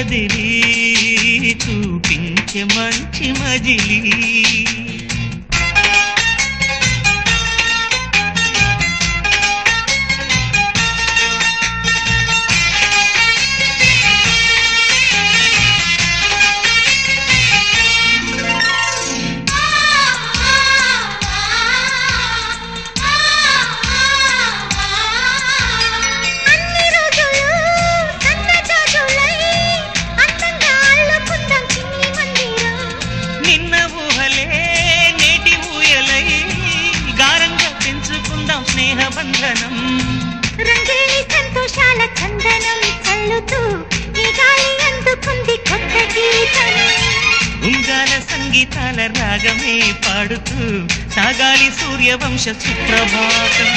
కదిలి చూపించే మంచి మజిలీ స్నేహబంధనం రంగేణి సంతోషాల చందనం చల్లుతూ ఈ గాలి అందుకుంది కొత్త గీతం ఉంగాల సంగీతాల రాగమే పాడుతూ సాగాలి సూర్యవంశ సుప్రభాతం